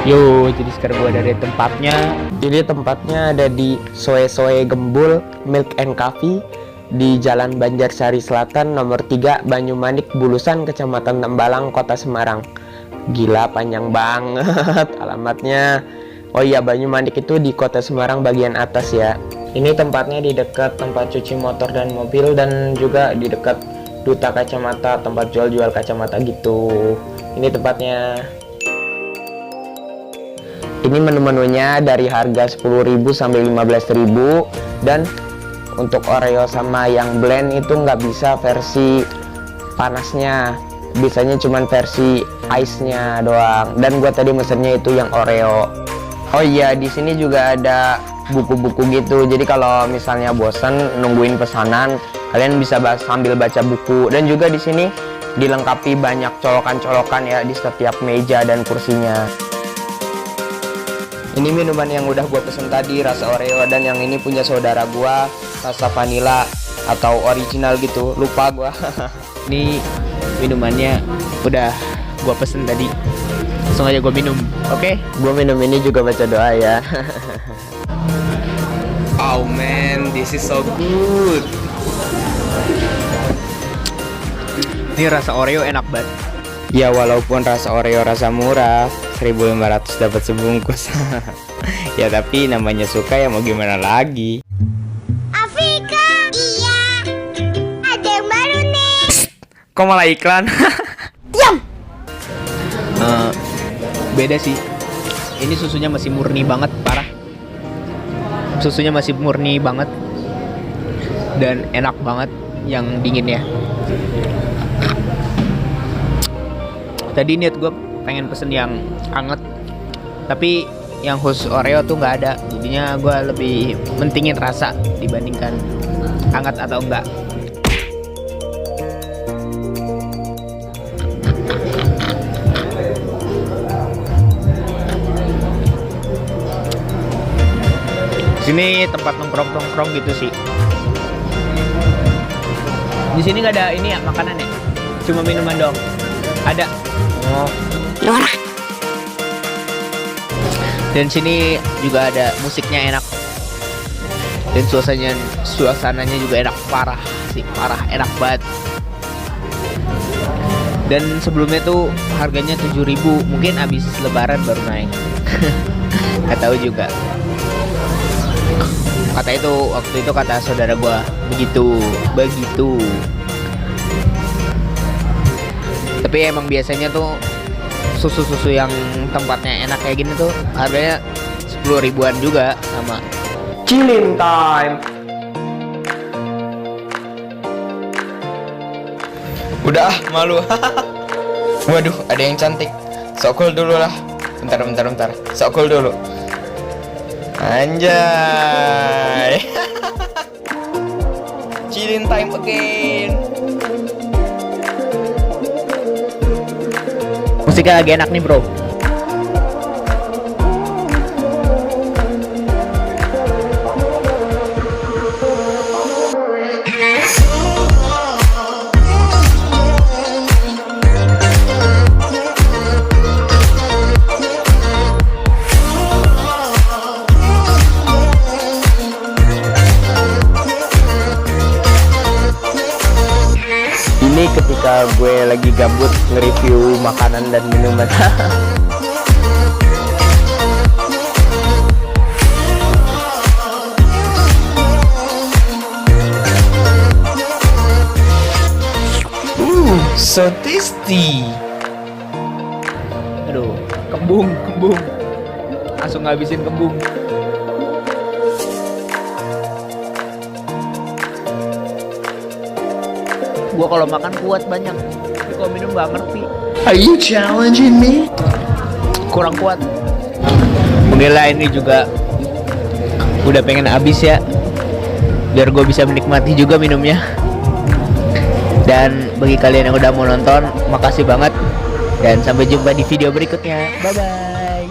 Yo, jadi sekarang gue ada di tempatnya. Jadi tempatnya ada di Soe Soe Gembul Milk and Coffee di Jalan Banjarsari Selatan nomor 3 Banyumanik Bulusan Kecamatan Tembalang Kota Semarang. Gila panjang banget alamatnya. Oh iya, Banyumanik itu di Kota Semarang bagian atas ya. Ini tempatnya di dekat tempat cuci motor dan mobil, dan juga di dekat Duta Kacamata, tempat jual kacamata gitu. Ini tempatnya. Ini menu-menunya dari harga 10.000 sampai 15.000, dan untuk Oreo sama yang blend itu nggak bisa versi panasnya, bisanya cuman versi ice-nya doang. Dan gua tadi mesennya itu yang Oreo. Oh iya, di sini juga ada buku-buku gitu. Jadi kalau misalnya bosan nungguin pesanan, kalian bisa sambil baca buku. Dan juga di sini dilengkapi banyak colokan-colokan ya di setiap meja dan kursinya. Ini minuman yang udah gue pesen tadi rasa Oreo, dan yang ini punya saudara gue rasa vanilla atau original gitu, lupa gue. Ini minumannya udah gue pesen tadi. Langsung aja gue minum. Oke? Gue minum ini juga baca doa ya. Oh man, this is so good. Ini rasa Oreo enak banget. Ya walaupun rasa Oreo rasa murah, 1.500 dapat sebungkus. Ya tapi namanya suka ya, mau gimana lagi. Afrika, iya, ada yang baru nih. Kok malah iklan? Diam. Beda sih. Ini susunya masih murni banget, parah. Susunya masih murni banget dan enak banget yang dinginnya. Tadi niat gue pengen pesen yang anget, tapi yang khusus Oreo tuh nggak ada. Jadinya gue lebih mentingin rasa dibandingkan anget atau enggak. Sini tempat nongkrong gitu sih. Di sini nggak ada ini ya, makanan ya, cuma minuman dong. Ada. Oh. Dan sini juga ada musiknya enak. Dan suasananya juga enak, parah sih, parah enak banget. Dan sebelumnya tuh harganya 7.000, mungkin habis lebaran baru naik. Nggak tahu juga. Waktu itu kata saudara gua begitu. Tapi emang biasanya tuh susu yang tempatnya enak kayak gini tuh harganya 10 ribuan juga sama. Chilling time. Udah malu. Waduh, ada yang cantik. Sokul dulu lah. Bentar. Sokul dulu. Anjay. Chilling time again. Musiknya lagi enak nih bro. Ini ketika gue lagi gabut nge-review makanan dan minuman. So tasty. Aduh, kembung. Langsung ngabisin kembung. Gua kalau makan kuat banyak, tapi kalau minum gak ngerti. Are you challenging me? Kurang kuat. Mungkin lah ini juga udah pengen habis ya, biar gue bisa menikmati juga minumnya. Dan bagi kalian yang udah mau nonton, makasih banget. Dan sampai jumpa di video berikutnya. Bye bye.